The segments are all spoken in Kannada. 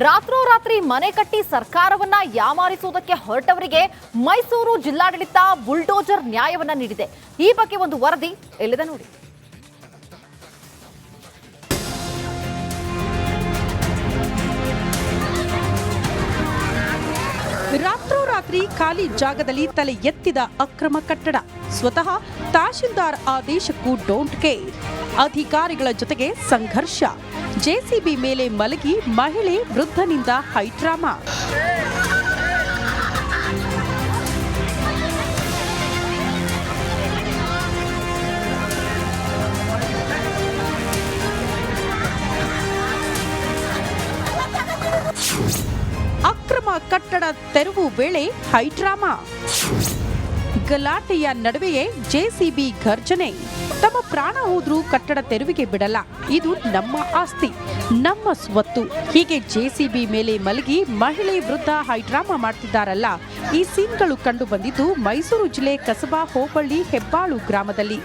ರಾತ್ರೋರಾತ್ರಿ ಮನೆ ಕಟ್ಟಿ ಸರ್ಕಾರವನ್ನ ಯಾಮಾರಿಸುವುದಕ್ಕೆ ಹೊರಟವರಿಗೆ ಮೈಸೂರು ಜಿಲ್ಲಾಡಳಿತ ಬುಲ್ಡೋಜರ್ ನ್ಯಾಯವನ್ನ ನೀಡಿದೆ. ಈ ಬಗ್ಗೆ ಒಂದು ವರದಿ ಎಲ್ಲಿದೆ ನೋಡಿ. ರಾತ್ರೋರಾತ್ರಿ ಖಾಲಿ ಜಾಗದಲ್ಲಿ ತಲೆ ಎತ್ತಿದ ಅಕ್ರಮ ಕಟ್ಟಡ. ಸ್ವತಃ ತಹಶೀಲ್ದಾರ್ ಆದೇಶಕ್ಕೂ ಡೋಂಟ್ ಕೇರ್. ಅಧಿಕಾರಿಗಳ ಜೊತೆಗೆ ಸಂಘರ್ಷ. ಜೆಸಿಬಿ ಮೇಲೆ ಮಲಗಿ ಮಹಿಳೆ ವೃದ್ಧನಿಂದ ಹೈಡ್ರಾಮಾ. ಅಕ್ರಮ ಕಟ್ಟಡ ತೆರವು ವೇಳೆ ಹೈಡ್ರಾಮಾ. ಗಲಾಟೆಯ ನಡುವೆಯೇ ಜೆಸಿಬಿ ಘರ್ಜನೆ. ತಮ್ಮ ಪ್ರಾಣ ಹೋದ್ರೂ ಕಟ್ಟಡ ತೆರವಿಗೆ ಬಿಡಲ್ಲ, ಇದು ನಮ್ಮ ಆಸ್ತಿ, ನಮ್ಮ ಸ್ವತ್ತು. ಹೀಗೆ ಜೆಸಿಬಿ ಮೇಲೆ ಮಲಗಿ ಮಹಿಳೆ ವೃದ್ಧ ಹೈಡ್ರಾಮಾ ಮಾಡ್ತಿದ್ದಾರಲ್ಲ. ಈ ಸೀನ್ಗಳು ಕಂಡು ಬಂದಿದ್ದು ಮೈಸೂರು ಜಿಲ್ಲೆ ಕಸಬಾ ಹೋಬಳಿ ಹೆಬ್ಬಾಳು ಗ್ರಾಮದಲ್ಲಿ.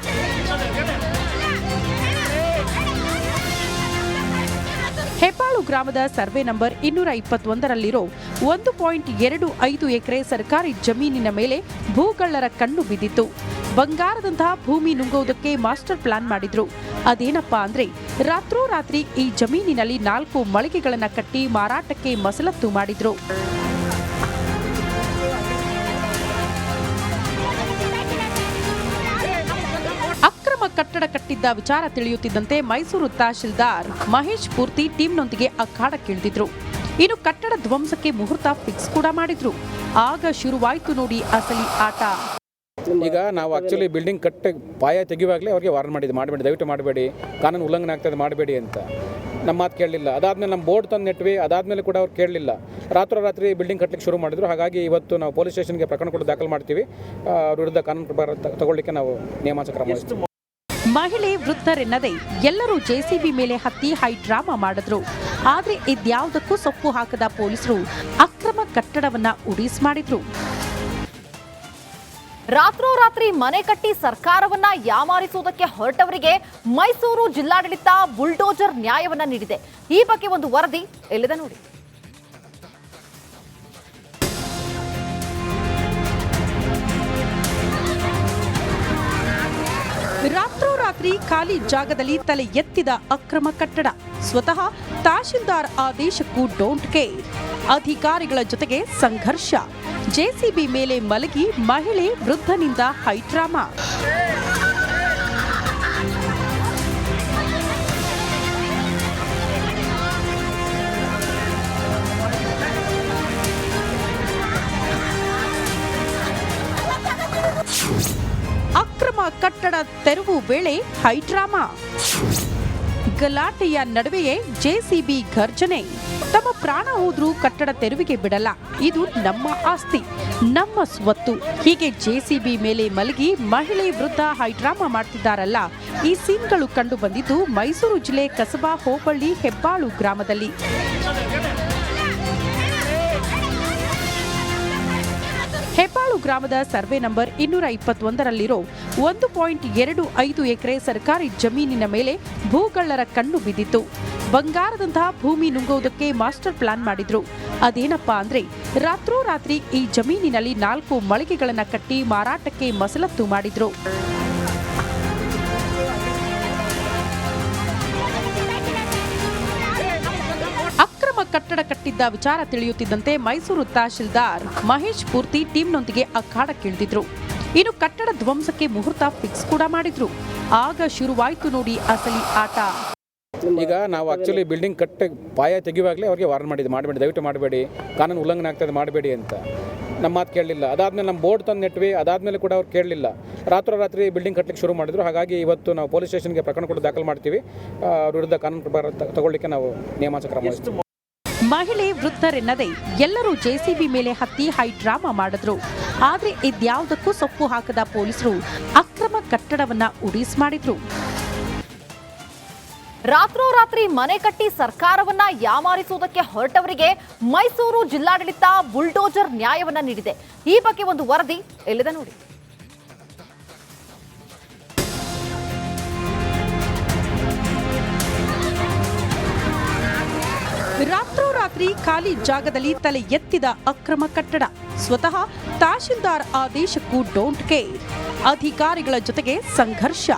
ಹೆಬ್ಬಾಳು ಗ್ರಾಮದ ಸರ್ವೆ ನಂಬರ್ 221ರಲ್ಲಿರೋ 1.25 ಎಕರೆ ಸರ್ಕಾರಿ ಜಮೀನಿನ ಮೇಲೆ ಭೂಗಳ್ಳರ ಕಣ್ಣು ಬಿದ್ದಿತ್ತು. ಬಂಗಾರದಂತಹ ಭೂಮಿ ನುಂಗುವುದಕ್ಕೆ ಮಾಸ್ಟರ್ ಪ್ಲಾನ್ ಮಾಡಿದ್ರು. ಅದೇನಪ್ಪಾ ಅಂದ್ರೆ ರಾತ್ರೋರಾತ್ರಿ ಈ ಜಮೀನಿನಲ್ಲಿ 4 ಮಳಿಗೆಗಳನ್ನ ಕಟ್ಟಿ ಮಾರಾಟಕ್ಕೆ ಮಸಲತ್ತು ಮಾಡಿದ್ರು. ಕಟ್ಟಡ ಕಟ್ಟಿದ್ದ ವಿಚಾರ ತಿಳಿಯುತ್ತಿದ್ದಂತೆ ಮೈಸೂರು ತಹಶೀಲ್ದಾರ್ ಮಹೇಶ್ ಪೂರ್ತಿ ಟೀಮ್ನೊಂದಿಗೆ ಅಖಾಡಕ್ಕಿಳಿದಿದ್ರು. ಇನ್ನು ಕಟ್ಟಡ ಧ್ವಂಸಕ್ಕೆ ಮುಹೂರ್ತ ಫಿಕ್ಸ್ ಕೂಡ ಮಾಡಿದ್ರು. ಆಗ ಶುರುವಾಯಿತು ನೋಡಿ ಅಸಲಿ ಆಟ. ಈಗ ನಾವು ಆಕ್ಚುಲಿ ಬಿಲ್ಡಿಂಗ್ ಪಾಯ ತೆಗೆಯುವಾಗಲೇ ಅವ್ರಿಗೆ ವಾರ್ನ್ ಮಾಡಬೇಡಿ, ದಯವಿಟ್ಟು ಮಾಡಬೇಡಿ, ಕಾನೂನು ಉಲ್ಲಂಘನೆ ಆಗ್ತದೆ, ಮಾಡಬೇಡಿ ಅಂತ. ನಮ್ಮ ಮಾತು ಕೇಳಲಿಲ್ಲ. ಅದಾದಮೇಲೆ ನಮ್ಮ ಬೋರ್ಡ್ ತಂದು ನೆಟ್ವಿ. ಅದಾದಮೇಲೆ ಕೂಡ ಅವ್ರು ಕೇಳಲಿಲ್ಲ. ರಾತ್ರೋರಾತ್ರಿ ಬಿಲ್ಡಿಂಗ್ ಕಟ್ಟಲಿಕ್ಕೆ ಶುರು ಮಾಡಿದ್ರು. ಹಾಗಾಗಿ ಇವತ್ತು ನಾವು ಪೊಲೀಸ್ ಸ್ಟೇಷನ್ಗೆ ಪ್ರಕರಣ ಕೊಟ್ಟು ದಾಖಲು ಮಾಡ್ತೀವಿ. ಅವ್ರ ವಿರುದ್ಧ ಕಾನೂನು ಪ್ರಕಾರ ತಗೊಳ್ಳಿಕ್ಕೆ ನಾವು ನಿಯಮಾನುಸಾರ ಕ್ರಮ ವಹಿಸ್ತೀವಿ. ಮಹಿಳೆ ವೃದ್ಧರೆನ್ನದೇ ಎಲ್ಲರೂ ಜೆಸಿಬಿ ಮೇಲೆ ಹತ್ತಿ ಹೈಡ್ರಾಮಾ ಮಾಡಿದ್ರು. ಆದ್ರೆ ಇದ್ಯಾವುದಕ್ಕೂ ಸೊಪ್ಪು ಹಾಕದ ಪೊಲೀಸರು ಅಕ್ರಮ ಕಟ್ಟಡವನ್ನ ಉಡೀಸ್ ಮಾಡಿದ್ರು. ರಾತ್ರೋರಾತ್ರಿ ಮನೆ ಕಟ್ಟಿ ಸರ್ಕಾರವನ್ನ ಯಾಮಾರಿಸುವುದಕ್ಕೆ ಹೊರಟವರಿಗೆ ಮೈಸೂರು ಜಿಲ್ಲಾಡಳಿತ ಬುಲ್ಡೋಜರ್ ನ್ಯಾಯವನ್ನ ನೀಡಿದೆ. ಈ ಬಗ್ಗೆ ಒಂದು ವರದಿ ಎಲ್ಲಿದೆ ನೋಡಿ. ರಾತ್ರೋರಾತ್ರಿ ಖಾಲಿ ಜಾಗದಲ್ಲಿ ತಲೆ ಎತ್ತಿದ ಅಕ್ರಮ ಕಟ್ಟಡ. ಸ್ವತಃ ತಹಶೀಲ್ದಾರ್ ಆದೇಶಕ್ಕೂ ಡೋಂಟ್ ಕೇರ್. ಅಧಿಕಾರಿಗಳ ಜೊತೆಗೆ ಸಂಘರ್ಷ. ಜೆಸಿಬಿ ಮೇಲೆ ಮಲಗಿ ಮಹಿಳೆ ವೃದ್ಧನಿಂದ ಹೈಡ್ರಾಮಾ. ಅಕ್ರಮ ಕಟ್ಟಡ ತೆರವು ವೇಳೆ ಹೈಡ್ರಾಮಾ. ಗಲಾಟೆಯ ನಡುವೆಯೇ ಜೆಸಿಬಿ ಘರ್ಜನೆ. ತಮ್ಮ ಪ್ರಾಣ ಹೋದ್ರೂ ಕಟ್ಟಡ ತೆರವಿಗೆ ಬಿಡಲ್ಲ, ಇದು ನಮ್ಮ ಆಸ್ತಿ, ನಮ್ಮ ಸ್ವತ್ತು. ಹೀಗೆ ಜೆಸಿಬಿ ಮೇಲೆ ಮಲಗಿ ಮಹಿಳೆ ವೃದ್ಧ ಹೈಡ್ರಾಮಾ ಮಾಡ್ತಿದ್ದಾರಲ್ಲ. ಈ ಸೀನ್ಗಳು ಕಂಡು ಬಂದಿದ್ದು ಮೈಸೂರು ಜಿಲ್ಲೆ ಕಸಬಾ ಹೋಬಳಿ ಹೆಬ್ಬಾಳು ಗ್ರಾಮದಲ್ಲಿ. ಹೆಬ್ಬಾಳು ಗ್ರಾಮದ ಸರ್ವೆ ನಂಬರ್ 221ರಲ್ಲಿರೋ 1.25 ಎಕರೆ ಸರ್ಕಾರಿ ಜಮೀನಿನ ಮೇಲೆ ಭೂಗಳ್ಳರ ಕಣ್ಣು ಬಿದ್ದಿತ್ತು. ಬಂಗಾರದಂತಹ ಭೂಮಿ ನುಂಗುವುದಕ್ಕೆ ಮಾಸ್ಟರ್ ಪ್ಲಾನ್ ಮಾಡಿದ್ರು. ಅದೇನಪ್ಪಾ ಅಂದ್ರೆ ರಾತ್ರೋರಾತ್ರಿ ಈ ಜಮೀನಿನಲ್ಲಿ 4 ಮಳಿಗೆಗಳನ್ನ ಕಟ್ಟಿ ಮಾರಾಟಕ್ಕೆ ಮಸಲತ್ತು ಮಾಡಿದ್ರು. ಕಟ್ಟಡ ಕಟ್ಟಿದ್ದ ವಿಚಾರ ತಿಳಿಯುತ್ತಿದ್ದಂತೆ ಮೈಸೂರು ತಹಶೀಲ್ದಾರ್ ಮಹೇಶ್ ಪೂರ್ತಿ ಟೀಮ್ನೊಂದಿಗೆ ಅಖಾಡಕ್ಕಿಳಿದಿದ್ರು. ಇನ್ನು ಕಟ್ಟಡ ಧ್ವಂಸಕ್ಕೆ ಮುಹೂರ್ತ ಫಿಕ್ಸ್ ಕೂಡ ಮಾಡಿದ್ರು. ಆಗ ಶುರುವಾಯಿತು ನೋಡಿ ಅಸಲಿ ಆಟ. ಈಗ ನಾವು ಆಕ್ಚುಲಿ ಬಿಲ್ಡಿಂಗ್ ಪಾಯ ತೆಗೆಯುವಾಗಲೇ ಅವ್ರಿಗೆ ವಾರ್ನ್ ಮಾಡಬೇಡಿ, ದಯವಿಟ್ಟು ಮಾಡಬೇಡಿ, ಕಾನೂನು ಉಲ್ಲಂಘನೆ ಆಗ್ತದೆ, ಮಾಡಬೇಡಿ ಅಂತ. ನಮ್ಮ ಮಾತು ಕೇಳಲಿಲ್ಲ. ಅದಾದಮೇಲೆ ನಮ್ಮ ಬೋರ್ಡ್ ತಂದು ನೆಟ್ವಿ. ಅದಾದಮೇಲೆ ಕೂಡ ಅವ್ರು ಕೇಳಲಿಲ್ಲ. ರಾತ್ರೋರಾತ್ರಿ ಬಿಲ್ಡಿಂಗ್ ಕಟ್ಟಲಿಕ್ಕೆ ಶುರು ಮಾಡಿದ್ರು. ಹಾಗಾಗಿ ಇವತ್ತು ನಾವು ಪೊಲೀಸ್ ಸ್ಟೇಷನ್ಗೆ ಪ್ರಕರಣ ಕೊಟ್ಟು ದಾಖಲು ಮಾಡ್ತೀವಿ. ಅವ್ರ ವಿರುದ್ಧ ಕಾನೂನು ಪ್ರಕಾರ ತಗೊಳ್ಳಿಕ್ಕೆ ನಾವು ನಿಯಮಾನುಸಾರ ಕ್ರಮ ವಹಿಸ್ತೀವಿ. ಮಹಿಳೆ ವೃದ್ಧರೆನ್ನದೇ ಎಲ್ಲರೂ ಜೆಸಿಬಿ ಮೇಲೆ ಹತ್ತಿ ಹೈಡ್ರಾಮಾ ಮಾಡಿದ್ರು. ಆದ್ರೆ ಇದ್ಯಾವುದಕ್ಕೂ ಸೊಪ್ಪು ಹಾಕದ ಪೊಲೀಸರು ಅಕ್ರಮ ಕಟ್ಟಡವನ್ನ ಉಡೀಸ್ ಮಾಡಿದ್ರು. ರಾತ್ರೋರಾತ್ರಿ ಮನೆ ಕಟ್ಟಿ ಸರ್ಕಾರವನ್ನ ಯಾಮಾರಿಸುವುದಕ್ಕೆ ಹೊರಟವರಿಗೆ ಮೈಸೂರು ಜಿಲ್ಲಾಡಳಿತ ಬುಲ್ಡೋಜರ್ ನ್ಯಾಯವನ್ನ ನೀಡಿದೆ. ಈ ಬಗ್ಗೆ ಒಂದು ವರದಿ ಎಲ್ಲಿದೆ ನೋಡಿ. ರಾತ್ರೋರಾತ್ರಿ ರಾತ್ರೋರಾತ್ರಿ ಖಾಲಿ ಜಾಗದಲ್ಲಿ ತಲೆ ಎತ್ತಿದ ಅಕ್ರಮ ಕಟ್ಟಡ. ಸ್ವತಃ ತಹಶೀಲ್ದಾರ್ ಆದೇಶಕ್ಕೂ ಡೋಂಟ್ ಕೇರ್. ಅಧಿಕಾರಿಗಳ ಜೊತೆಗೆ ಸಂಘರ್ಷ.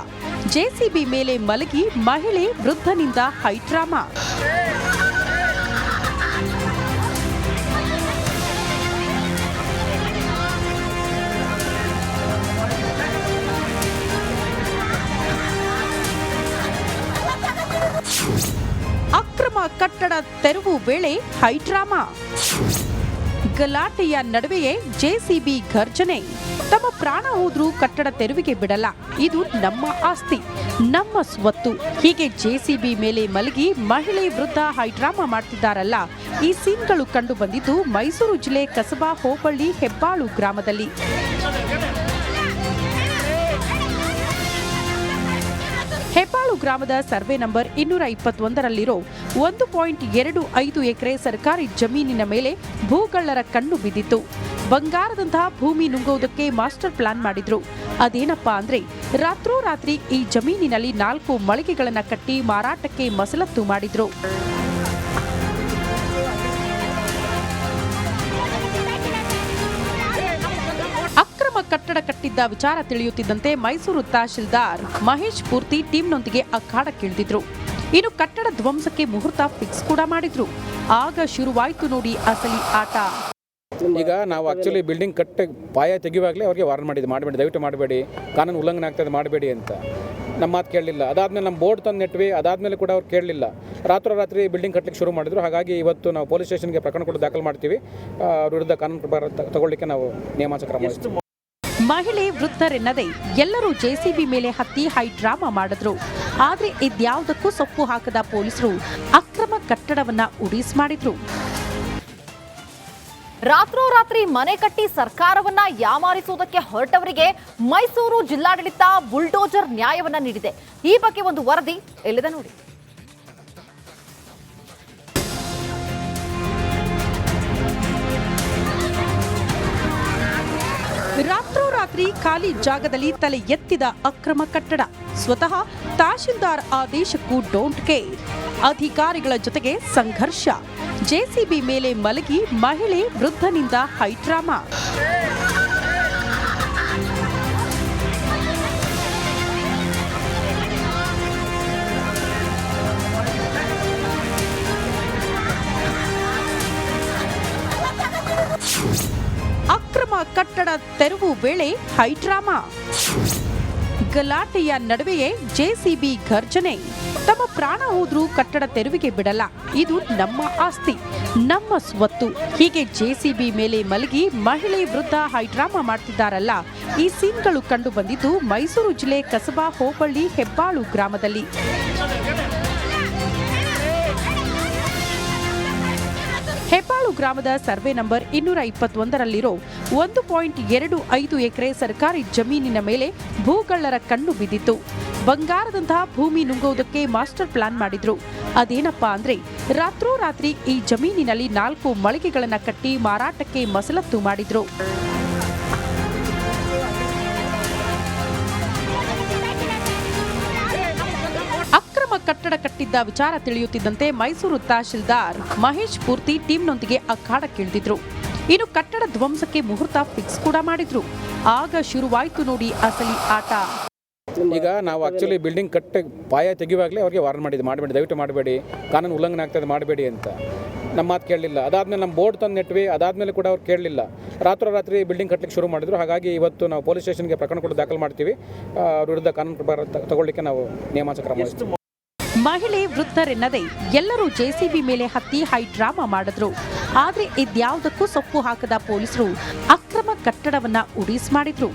ಜೆಸಿಬಿ ಮೇಲೆ ಮಲಗಿ ಮಹಿಳೆ ವೃದ್ಧನಿಂದ ಹೈಡ್ರಾಮಾ. ಅಕ್ರಮ ಕಟ್ಟಡ ತೆರವು ವೇಳೆ ಹೈಡ್ರಾಮಾ. ಗಲಾಟೆಯ ನಡುವೆಯೇ ಜೆಸಿಬಿ ಘರ್ಜನೆ. ತಮ್ಮ ಪ್ರಾಣ ಹೋದ್ರೂ ಕಟ್ಟಡ ತೆರವಿಗೆ ಬಿಡಲ್ಲ, ಇದು ನಮ್ಮ ಆಸ್ತಿ, ನಮ್ಮ ಸ್ವತ್ತು. ಹೀಗೆ ಜೆಸಿಬಿ ಮೇಲೆ ಮಲಗಿ ಮಹಿಳೆ ವೃದ್ಧ ಹೈಡ್ರಾಮಾ ಮಾಡ್ತಿದ್ದಾರಲ್ಲ. ಈ ಸೀನ್ಗಳು ಕಂಡು ಬಂದಿದ್ದು ಮೈಸೂರು ಜಿಲ್ಲೆ ಕಸಬಾ ಹೋಬಳಿ ಹೆಬ್ಬಾಳು ಗ್ರಾಮದಲ್ಲಿ. ಹೆಬ್ಬಾಳು ಗ್ರಾಮದ ಸರ್ವೆ ನಂಬರ್ 221ರಲ್ಲಿರೋ 1.25 ಎಕರೆ ಸರ್ಕಾರಿ ಜಮೀನಿನ ಮೇಲೆ ಭೂಗಳ್ಳರ ಕಣ್ಣು ಬಿದ್ದಿತ್ತು. ಬಂಗಾರದಂತಹ ಭೂಮಿ ನುಂಗುವುದಕ್ಕೆ ಮಾಸ್ಟರ್ ಪ್ಲಾನ್ ಮಾಡಿದ್ರು. ಅದೇನಪ್ಪಾ ಅಂದ್ರೆ ರಾತ್ರೋರಾತ್ರಿ ಈ ಜಮೀನಿನಲ್ಲಿ 4 ಮಳಿಗೆಗಳನ್ನ ಕಟ್ಟಿ ಮಾರಾಟಕ್ಕೆ ಮಸಲತ್ತು ಮಾಡಿದ್ರು. ಕಟ್ಟಡ ಕಟ್ಟಿದ್ದ ವಿಚಾರ ತಿಳಿಯುತ್ತಿದ್ದಂತೆ ಮೈಸೂರು ತಹಶೀಲ್ದಾರ್ ಮಹೇಶ್ ಪೂರ್ತಿ ಟೀಮ್ನೊಂದಿಗೆ ಅಖಾಡಕ್ಕಿಳಿದಿದ್ರು. ಇನ್ನು ಕಟ್ಟಡ ಧ್ವಂಸಕ್ಕೆ ಮುಹೂರ್ತ ಫಿಕ್ಸ್ ಕೂಡ ಮಾಡಿದ್ರು. ಆಗ ಶುರುವಾಯ್ತು ನೋಡಿ ಅಸಲಿ ಆಟ. ಈಗ ನಾವು ಆಕ್ಚುಲಿ ಬಿಲ್ಡಿಂಗ್ ಪಾಯ ತೆಗೆಯುವಾಗಲೇ ಅವ್ರಿಗೆ ವಾರ್ನ್ ಮಾಡಬೇಡಿ, ದಯವಿಟ್ಟು ಮಾಡಬೇಡಿ, ಕಾನೂನು ಉಲ್ಲಂಘನೆ ಆಗ್ತದೆ, ಮಾಡಬೇಡಿ ಅಂತ. ನಮ್ಮ ಮಾತು ಕೇಳಲಿಲ್ಲ. ಅದಾದಮೇಲೆ ನಮ್ಮ ಬೋರ್ಡ್ ತಂದು ನೆಟ್ವಿ, ಅದಾದಮೇಲೆ ಕೂಡ ಅವ್ರು ಕೇಳಲಿಲ್ಲ. ರಾತ್ರೋರಾತ್ರಿ ಬಿಲ್ಡಿಂಗ್ ಕಟ್ಟಲಿಕ್ಕೆ ಶುರು ಮಾಡಿದ್ರು. ಹಾಗಾಗಿ ಇವತ್ತು ನಾವು ಪೊಲೀಸ್ ಸ್ಟೇಷನ್ಗೆ ಪ್ರಕರಣ ಕೂಡ ದಾಖಲು ಮಾಡ್ತೀವಿ. ಅವ್ರ ವಿರುದ್ಧ ಕಾನೂನು ಪ್ರಕಾರ ತಗೊಳ್ಳಿಕ್ಕೆ ನಾವು ನಿಯಮಾನುಸಾರ ಕ್ರಮ ವಹಿಸ್ತೀವಿ. ಮಹಿಳೆ ವೃದ್ಧರೆನ್ನದೆ ಎಲ್ಲರೂ ಜೆಸಿಬಿ ಮೇಲೆ ಹತ್ತಿ ಹೈಡ್ರಾಮಾ ಮಾಡಿದ್ರು. ಆದ್ರೆ ಇದ್ಯಾವುದಕ್ಕೂ ಸೊಪ್ಪು ಹಾಕದ ಪೊಲೀಸರು ಅಕ್ರಮ ಕಟ್ಟಡವನ್ನ ಉಡೀಸ್ ಮಾಡಿದ್ರು. ರಾತ್ರೋರಾತ್ರಿ ಮನೆ ಕಟ್ಟಿ ಸರ್ಕಾರವನ್ನ ಯಾಮಾರಿಸುವುದಕ್ಕೆ ಹೊರಟವರಿಗೆ ಮೈಸೂರು ಜಿಲ್ಲಾಡಳಿತ ಬುಲ್ಡೋಜರ್ ನ್ಯಾಯವನ್ನ ನೀಡಿದೆ. ಈ ಬಗ್ಗೆ ಒಂದು ವರದಿ ಎಲ್ಲಿದೆ ನೋಡಿ. ರಾತ್ರೋರಾತ್ರಿ ಖಾಲಿ ಜಾಗದಲ್ಲಿ ತಲೆ ಎತ್ತಿದ ಅಕ್ರಮ ಕಟ್ಟಡ. ಸ್ವತಃ ತಹಶೀಲ್ದಾರ್ ಆದೇಶಕ್ಕೂ ಡೋಂಟ್ ಕೇರ್. ಅಧಿಕಾರಿಗಳ ಜೊತೆಗೆ ಸಂಘರ್ಷ. ಜೆಸಿಬಿ ಮೇಲೆ ಮಲಗಿ ಮಹಿಳೆ ವೃದ್ಧನಿಂದ ಹೈಡ್ರಾಮಾ. ಅಕ್ರಮ ಕಟ್ಟಡ ತೆರವು ವೇಳೆ ಹೈಡ್ರಾಮಾ. ಗಲಾಟೆಯ ನಡುವೆಯೇ ಜೆಸಿಬಿ ಘರ್ಜನೆ. ತಮ್ಮ ಪ್ರಾಣ ಹೋದ್ರೂ ಕಟ್ಟಡ ತೆರವಿಗೆ ಬಿಡಲ್ಲ, ಇದು ನಮ್ಮ ಆಸ್ತಿ, ನಮ್ಮ ಸ್ವತ್ತು. ಹೀಗೆ ಜೆಸಿಬಿ ಮೇಲೆ ಮಲಗಿ ಮಹಿಳೆ ವೃದ್ಧ ಹೈಡ್ರಾಮಾ ಮಾಡ್ತಿದ್ದಾರಲ್ಲ. ಈ ಸೀನ್ಗಳು ಕಂಡು ಬಂದಿದ್ದು ಮೈಸೂರು ಜಿಲ್ಲೆ ಕಸಬಾ ಹೋಬಳಿ ಹೆಬ್ಬಾಳು ಗ್ರಾಮದಲ್ಲಿ. ಹೆಬ್ಬಾಳು ಗ್ರಾಮದ ಸರ್ವೆ ನಂಬರ್ 221ರಲ್ಲಿರೋ 1.25 ಎಕರೆ ಸರ್ಕಾರಿ ಜಮೀನಿನ ಮೇಲೆ ಭೂಗಳ್ಳರ ಕಣ್ಣು ಬಿದ್ದಿತ್ತು. ಬಂಗಾರದಂತಹ ಭೂಮಿ ನುಂಗುವುದಕ್ಕೆ ಮಾಸ್ಟರ್ ಪ್ಲಾನ್ ಮಾಡಿದ್ರು. ಅದೇನಪ್ಪಾ ಅಂದ್ರೆ ರಾತ್ರೋರಾತ್ರಿ ಈ ಜಮೀನಿನಲ್ಲಿ 4 ಮಳಿಗೆಗಳನ್ನ ಕಟ್ಟಿ ಮಾರಾಟಕ್ಕೆ ಮಸಲತ್ತು ಮಾಡಿದ್ರು. ಕಟ್ಟಡ ಕಟ್ಟಿದ್ದ ವಿಚಾರ ತಿಳಿಯುತ್ತಿದ್ದಂತೆ ಮೈಸೂರು ತಹಶೀಲ್ದಾರ್ ಮಹೇಶ್ ಪೂರ್ತಿ ಟೀಮ್ನೊಂದಿಗೆ ಅಖಾಡಕ್ಕಿಳಿದಿದ್ರು. ಇನ್ನು ಕಟ್ಟಡ ಧ್ವಂಸಕ್ಕೆ ಮುಹೂರ್ತ ಫಿಕ್ಸ್ ಕೂಡ ಮಾಡಿದ್ರು. ಆಗ ಶುರುವಾಯ್ತು ನೋಡಿ ಅಸಲಿ ಆಟ. ಈಗ ನಾವು ಆಕ್ಚುಲಿ ಬಿಲ್ಡಿಂಗ್ ಪಾಯ ತೆಗೆಯುವಾಗಲೇ ಅವ್ರಿಗೆ ವಾರ್ನ್ ಮಾಡಬೇಡಿ, ದಯವಿಟ್ಟು ಮಾಡಬೇಡಿ, ಕಾನೂನು ಉಲ್ಲಂಘನೆ ಆಗ್ತದೆ, ಮಾಡಬೇಡಿ ಅಂತ. ನಮ್ಮ ಮಾತು ಕೇಳಲಿಲ್ಲ. ಅದಾದಮೇಲೆ ನಮ್ಮ ಬೋರ್ಡ್ ತಂದು ನೆಟ್ವಿ, ಅದಾದಮೇಲೆ ಕೂಡ ಅವ್ರು ಕೇಳಲಿಲ್ಲ. ರಾತ್ರೋರಾತ್ರಿ ಬಿಲ್ಡಿಂಗ್ ಕಟ್ಟಲಿಕ್ಕೆ ಶುರು ಮಾಡಿದ್ರು. ಹಾಗಾಗಿ ಇವತ್ತು ನಾವು ಪೊಲೀಸ್ ಸ್ಟೇಷನ್ಗೆ ಪ್ರಕರಣ ಕೂಡ ದಾಖಲು ಮಾಡ್ತೀವಿ. ಅವ್ರ ವಿರುದ್ಧ ಕಾನೂನು ಪ್ರಕಾರ ತಗೊಳ್ಳಿಕ್ಕೆ ನಾವು ನಿಯಮಾನುಸಾರ ಕ್ರಮ ವಹಿಸ್ತೀವಿ. ಮಹಿಳೆ ವೃದ್ಧರೆನ್ನದೆ ಎಲ್ಲರೂ ಜೆಸಿಬಿ ಮೇಲೆ ಹತ್ತಿ ಹೈಡ್ರಾಮಾ ಮಾಡಿದ್ರು. ಆದ್ರೆ ಇದ್ಯಾವುದಕ್ಕೂ ಸೊಪ್ಪು ಹಾಕದ ಪೊಲೀಸರು ಅಕ್ರಮ ಕಟ್ಟಡವನ್ನ ಉಡೀಸ್ ಮಾಡಿದ್ರು.